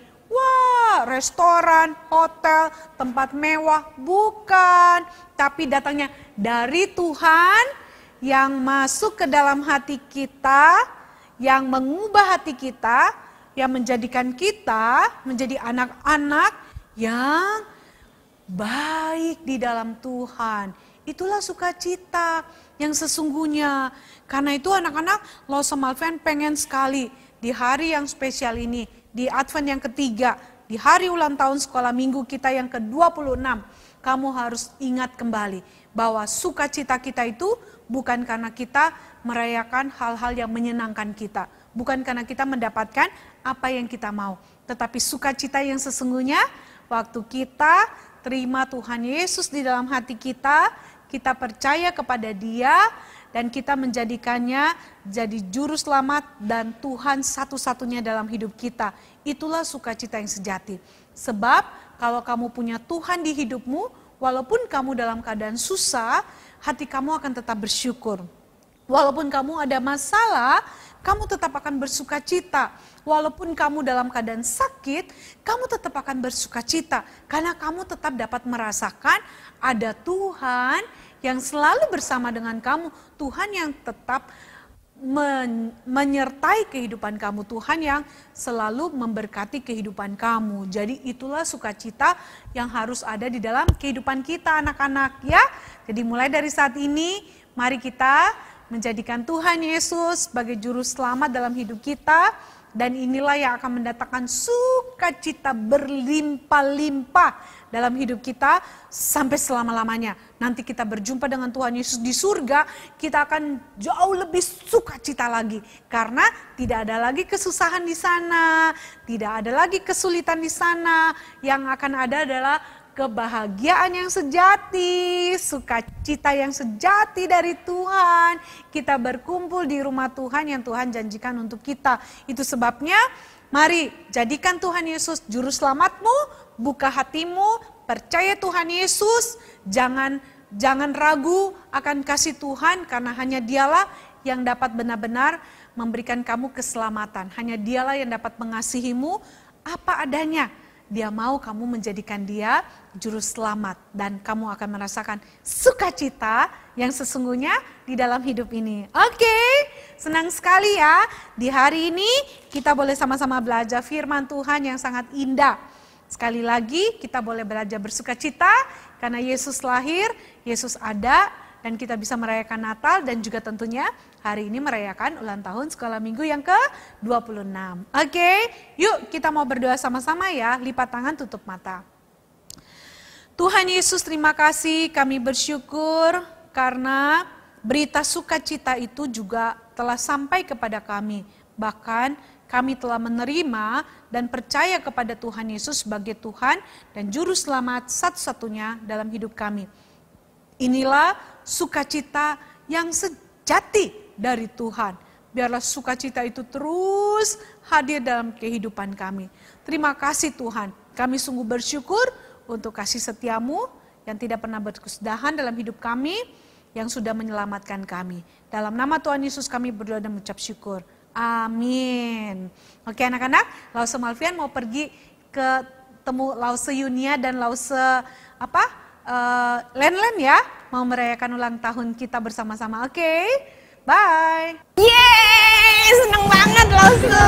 restoran, hotel, tempat mewah, bukan. Tapi datangnya dari Tuhan yang masuk ke dalam hati kita, yang mengubah hati kita, yang menjadikan kita menjadi anak-anak yang baik di dalam Tuhan. Itulah sukacita yang sesungguhnya. Karena itu anak-anak, Lawesome Advent pengen sekali di hari yang spesial ini, di Advent yang ketiga, di hari ulang tahun sekolah minggu kita yang ke-26, kamu harus ingat kembali bahwa sukacita kita itu bukan karena kita merayakan hal-hal yang menyenangkan kita. Bukan karena kita mendapatkan apa yang kita mau. Tetapi sukacita yang sesungguhnya waktu kita terima Tuhan Yesus di dalam hati kita, kita percaya kepada Dia, dan kita menjadikannya jadi juru selamat dan Tuhan satu-satunya dalam hidup kita. Itulah sukacita yang sejati. Sebab kalau kamu punya Tuhan di hidupmu, walaupun kamu dalam keadaan susah, hati kamu akan tetap bersyukur. Walaupun kamu ada masalah, kamu tetap akan bersukacita. Walaupun kamu dalam keadaan sakit, kamu tetap akan bersukacita. Karena kamu tetap dapat merasakan ada Tuhan yang selalu bersama dengan kamu. Tuhan yang tetap menyertai kehidupan kamu. Tuhan yang selalu memberkati kehidupan kamu. Jadi itulah sukacita yang harus ada di dalam kehidupan kita anak-anak ya. Jadi mulai dari saat ini, mari kita menjadikan Tuhan Yesus sebagai juru selamat dalam hidup kita. Dan inilah yang akan mendatangkan sukacita berlimpah-limpah dalam hidup kita sampai selama-lamanya. Nanti kita berjumpa dengan Tuhan Yesus di surga, kita akan jauh lebih sukacita lagi. Karena tidak ada lagi kesusahan di sana, tidak ada lagi kesulitan di sana. Yang akan ada adalah kebahagiaan yang sejati, sukacita yang sejati dari Tuhan. Kita berkumpul di rumah Tuhan yang Tuhan janjikan untuk kita. Itu sebabnya mari jadikan Tuhan Yesus juru selamatmu, buka hatimu, percaya Tuhan Yesus, jangan ragu akan kasih Tuhan karena hanya Dialah yang dapat benar-benar memberikan kamu keselamatan. Hanya Dialah yang dapat mengasihimu apa adanya. Dia mau kamu menjadikan Dia juru selamat dan kamu akan merasakan sukacita yang sesungguhnya di dalam hidup ini. Oke, senang sekali ya. Di hari ini kita boleh sama-sama belajar firman Tuhan yang sangat indah. Sekali lagi kita boleh belajar bersukacita, karena Yesus lahir, Yesus ada, dan kita bisa merayakan Natal dan juga tentunya hari ini merayakan ulang tahun sekolah minggu yang ke-26. Oke, yuk kita mau berdoa sama-sama ya, lipat tangan, tutup mata. Tuhan Yesus, terima kasih, kami bersyukur karena berita sukacita itu juga telah sampai kepada kami. Bahkan kami telah menerima dan percaya kepada Tuhan Yesus sebagai Tuhan dan Juru Selamat satu-satunya dalam hidup kami. Inilah sukacita yang sejati dari Tuhan. Biarlah sukacita itu terus hadir dalam kehidupan kami. Terima kasih Tuhan, kami sungguh bersyukur untuk kasih setiamu yang tidak pernah berkesudahan dalam hidup kami, yang sudah menyelamatkan kami. Dalam nama Tuhan Yesus kami berdoa dan mengucap syukur. Amin. Oke anak-anak, Lause Malvian mau pergi ke temu Lause Yunia dan Lause Len ya. Mau merayakan ulang tahun kita bersama-sama. Oke, bye. Yeay, seneng banget Lause.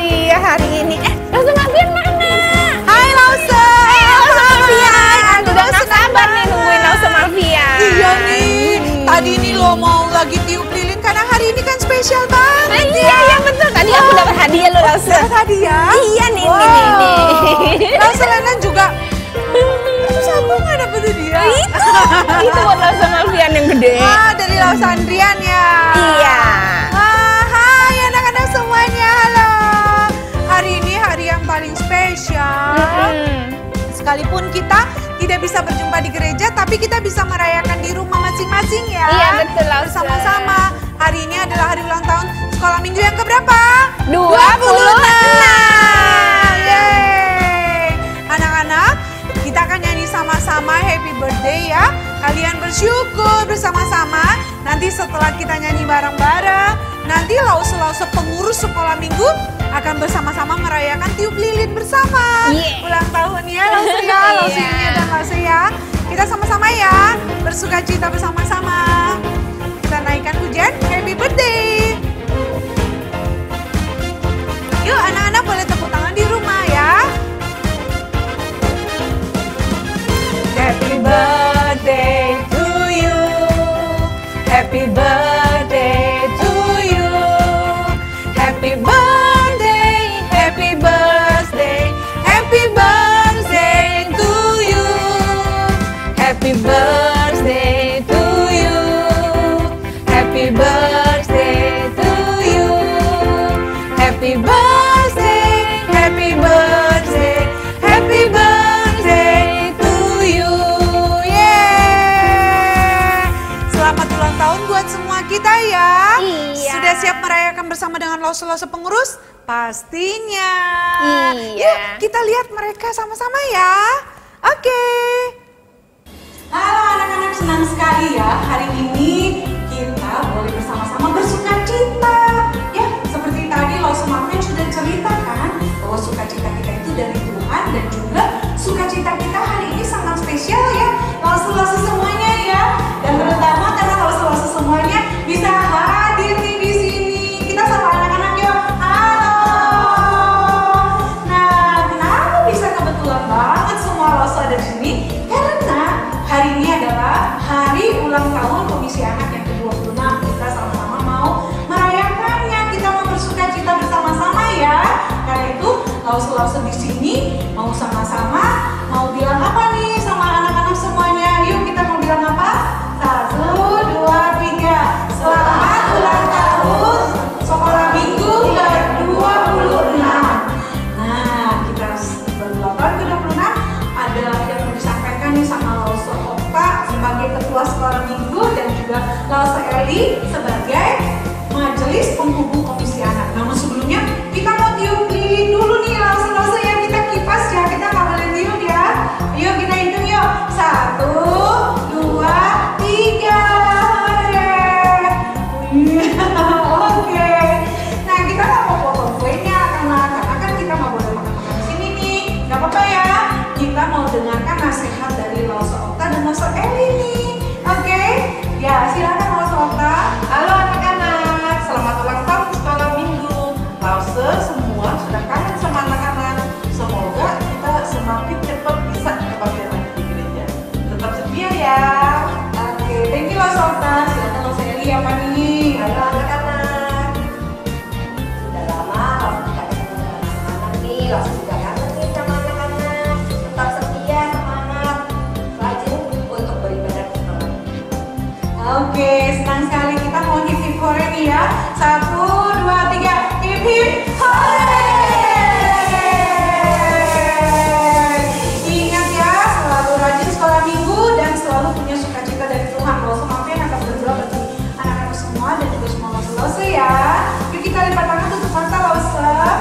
Iya hari ini. Lause Malvian mana? Hai Lause. Lause Malvian. Udah gak sabar nih nungguin Lause Malvian. Iya nih, tadi ini lo mau lagi tiup lilin karena hari ini kan spesial banget. Iya betul. Tadi aku dapat hadiah lo Lause. Dapat hadiah? Iya nih. Lause Lenan juga. Terus aku gak dapet hadiah. Itu buat Lause Malvian yang gede. Dari Lause Andrian ya. Iya. Hai anak-anak semuanya, halo. Hari ini hari yang paling spesial. Sekalipun kita tidak bisa berjumpa di gereja, tapi kita bisa merayakan di rumah masing-masing ya. Iya betul Lause. Bersama-sama. Hari ini adalah hari ulang tahun sekolah minggu yang keberapa? 26. Yeay. Anak-anak, kita akan nyanyi sama-sama happy birthday ya. Kalian bersyukur bersama-sama. Nanti setelah kita nyanyi bareng-bareng, nanti lause-lause pengurus sekolah minggu akan bersama-sama merayakan tiup lilin bersama. Ulang tahunnya Lause ya, Lause Yunia dan Lause ya. Kita sama-sama ya, bersuka cita bersama-sama. Kita naikkan pujian happy birthday. Yuk anak-anak boleh tepuk tangan di rumah ya. Happy birthday to you. Happy birthday to you. Happy birthday, happy birthday, happy birthday to you. Happy birthday to you. Happy birthday to you. Happy birthday, happy birthday, happy birthday to you. Yeah. Selamat ulang tahun buat semua kita ya. Iya. Sudah siap merayakan bersama dengan lause-lause pengurus? Pastinya. Iya. Yuk kita lihat mereka sama-sama ya. Oke. Halo anak-anak, senang sekali ya hari ini kita boleh bersama-sama bersuka cita. Ya, seperti tadi Lause Malvian sudah ceritakan bahwa sukacita kita itu dari Tuhan dan juga sukacita kita hari ini sangat spesial ya. Lause-lause semuanya ya. Dan terutama karena lause-lause semuanya bisa hadir nih di sini. Kita sama anak-anak yuk. Halo. Nah, kenapa bisa kebetulan banget semua lause ada di sini? Karena hari ini adalah hari ulang tahun Komisi Anak yang ke-26. Kita sama-sama mau merayakannya. Kita mau bersuka cita bersama-sama ya. Karena itu lause-lause di sini mau sama-sama mau bilang apa nih sama anak-anak semuanya? Yuk kita mau bilang apa? 1, 2, 3. Selamat ulang tahun sekolah minggu ke-26. Nah, kita berulang tahun ke-26 ada yang mau disampaikan nih sama Lause Okta sebagai ketua sekolah minggu dan juga Lause Eli sebagai majelis penghubung Komisi Anak. Namun sebelumnya kita mau tiup lilin dulu nih lause-lause ya, kita kipas ya, kita nggak boleh tiup ya. Yuk kita hitung yuk. 1, 2, 3. Oke. Nah kita nggak mau potong kuenya karena kan kita nggak boleh makan-makan di sini nih. Nggak apa-apa ya. Kita mau dengarkan nasihat dari Lause Okta dan Lause Eli nih. Oke. Ya silakan Lause Okta. Halo anak-anak, selamat ulang tahun sekolah minggu lagi apa nih? Halo anak-anak. Sudah lama Lawson tidak ketemu dengan anak-anak nih. Lawson juga kangen nih sama anak-anak. Tetap setia, semangat, rajin untuk beribadah bersama. Oke, senang sekali. Kita mau hip-hip hore nih ya. 1, 2, 3, hip-hip hore! Ingat ya, selalu rajin sekolah minggu dan selalu punya sukacita dari Tuhan. Kalau semakin akan berdoa bagi anak-anak semua dan juga semua Lawson ya. Yuk kita lipat tangan tutup mata Lawson.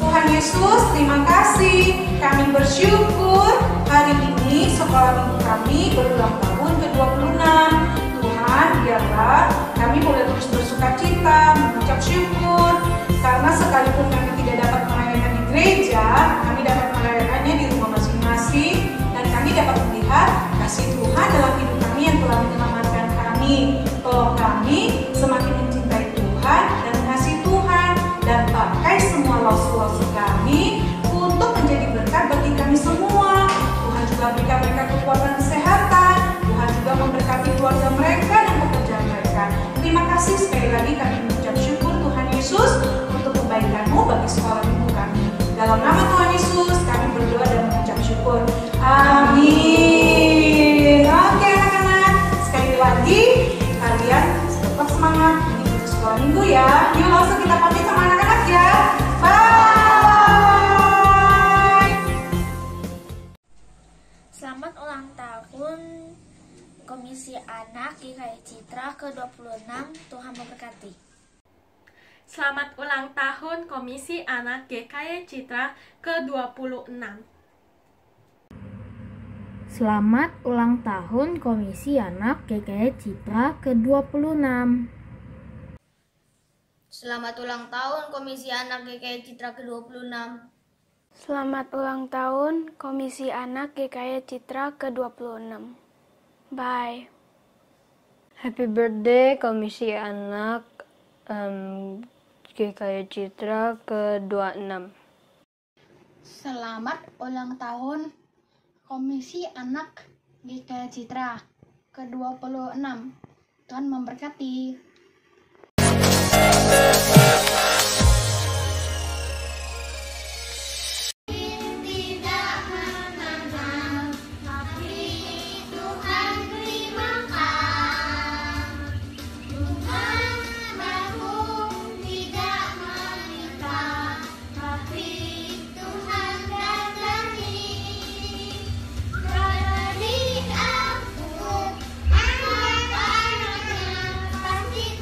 Tuhan Yesus, terima kasih. Kami bersyukur hari ini sekolah minggu kami berulang tahun ke-26. Tuhan, biarlah kami boleh terus bersukacita, mengucap syukur, karena sekalipun kami tidak dapat merayakan di gereja, kami dapat merayakannya di rumah masing-masing, dan kami dapat melihat kasih Tuhan dalam hidup kami yang telah menyelamatkan kami. Tolong kami semakin mencintai Tuhan dan mengasihi Tuhan, dan pakai semua Lawson kami untuk menjadi berkat bagi kami semua. Tuhan juga berikan mereka kekuatan kesehatan. Tuhan juga memberkati keluarga mereka dan pekerjaan mereka. Terima kasih sekali lagi kami mengucap syukur Tuhan Yesus untuk kebaikan-Mu bagi sekolah minggu kami. Dalam nama Tuhan Yesus kami berdoa dan mengucap syukur. Amin. Oke anak-anak, sekali lagi kalian tetap semangat mengikuti sekolah minggu ya. Yuk langsung kita pamit sama anak-anak ya. Bye. Selamat ulang tahun Komisi Anak GKI Citra ke-26, Tuhan memberkati. Selamat ulang tahun Komisi Anak GKI Citra ke-26. Selamat ulang tahun Komisi Anak GKI Citra ke-26. Selamat ulang tahun Komisi Anak GKI Citra ke-26. Selamat ulang tahun Komisi Anak GKI Citra ke-26. Bye. Happy birthday Komisi Anak GKI Citra ke-26. Selamat ulang tahun Komisi Anak GKI Citra ke-26. Tuhan memberkati. Pasti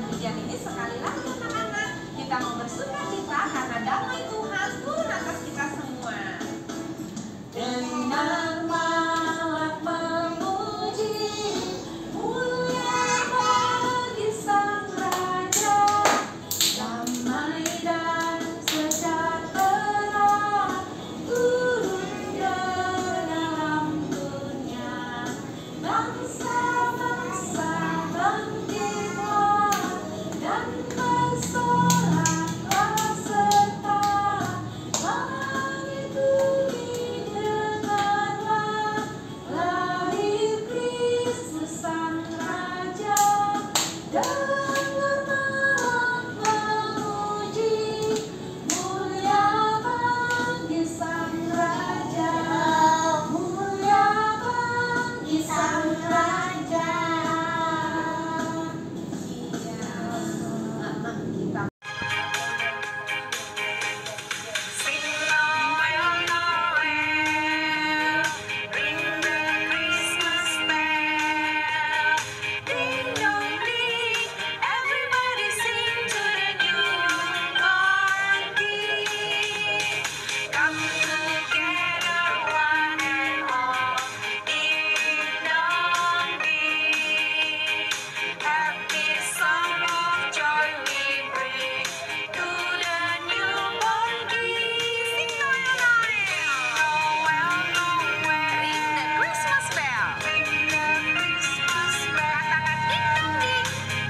pujian ini sekali lagi anak-anak. Kita mau bersuka cita karena damai Tuhan turun atas kita semua. Dengar malak memuji, mulia bagi Sang Raja, damai dan sejahtera turun ke dalam dunia. Bangsa-bangsa bangkitlah dan bersoraklah serta langit bumi dengarlah, lahir Kristus Sang Raja. Dengar malak memuji, mulia bagi Sang Raja, mulia bagi Sang Raja. Kita Sing Noel, Noel, ring the Christmas bell. Ding dong ding, everybody sing to the newborn King. Come together one and all, ding dong ding. Happy song of joy we bring to the newborn King. Sing Noel, Noel, Noel, ring the Christmas bell. Ring the Christmas bell. Katakan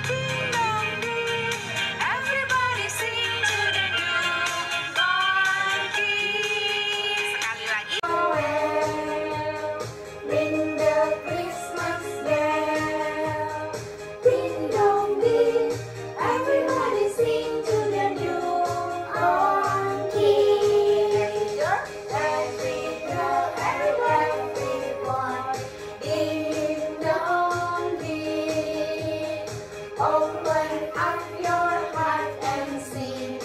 ding dong ding, everybody sing to the newborn King. Sekali lagi. Ring the Christmas bell. Ding dong ding, everybody sing to the newborn King. Every girl, every boy, ding dong ding. Open up your heart and sing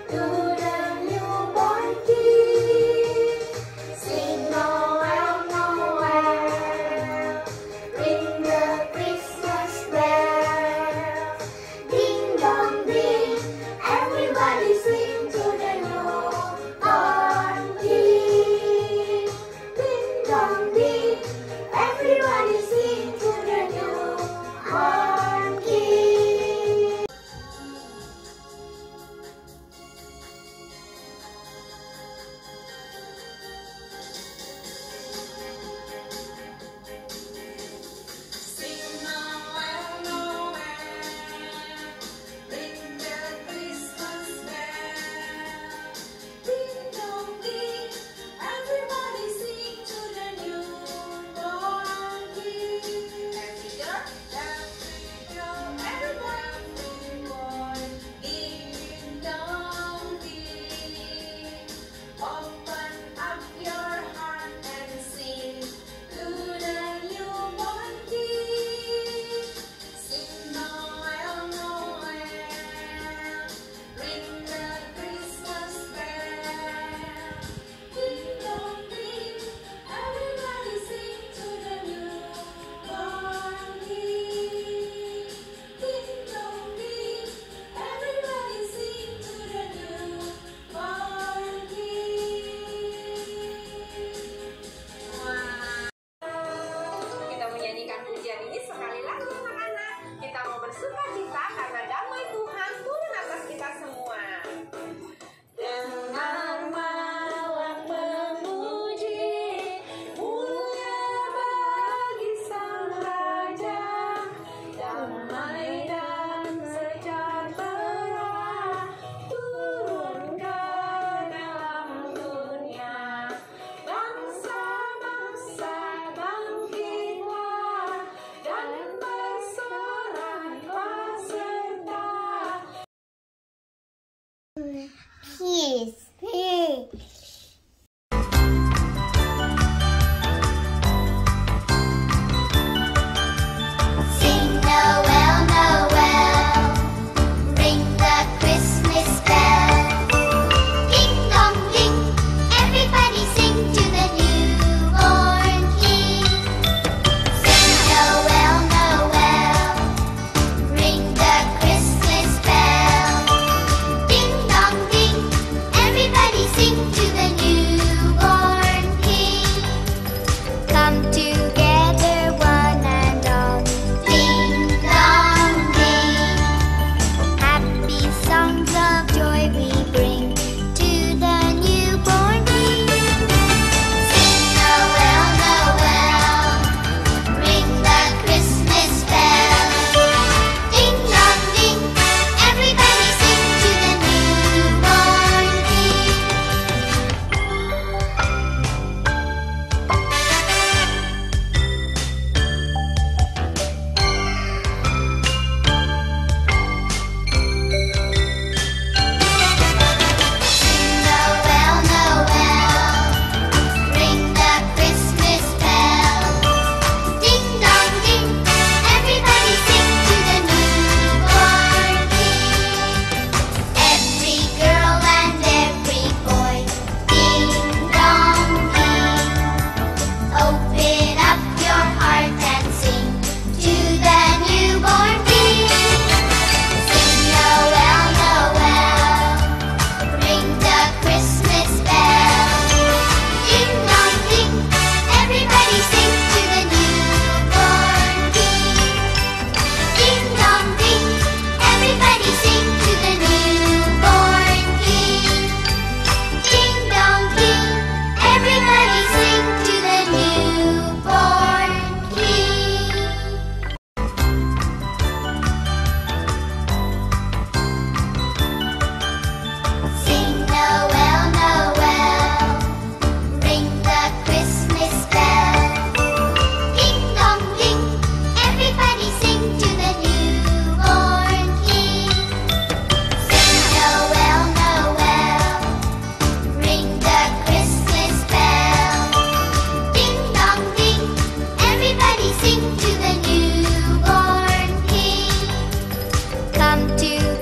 to the newborn King. Sing Noel, Noel, ring the Christmas bell. Ding dong ding, everybody sing to the newborn King. Ding dong ding, everybody sing to the newborn King. Sing Noel, Noel, ring the Christmas bell. Ding dong ding, everybody sing to the newborn King. Every girl, every boy, ding dong ding. Open up your heart and sing to the newborn King. Sing Noel, Noel, ring the Christmas bell. Ding dong ding, everybody sing to the newborn King. Ding dong ding, everybody sing to the newborn King. Kita menyanyikan pujian ini sekali lagi anak-anak. Kita mau bersuka cita karena damai Tuhan turun atas kita semua. Dengar malak memuji, mulia bagi Sang Raja, damai dan sejahtera turun ke dalam dunia. Bangsa-bangsa bangkitlah dan bersoraklah serta. Peace. Peace. Sing Noel, Noel, ring the Christmas bell. Ding dong ding, everybody sing to the newborn King. Sing Noel, Noel, ring the Christmas 1, 2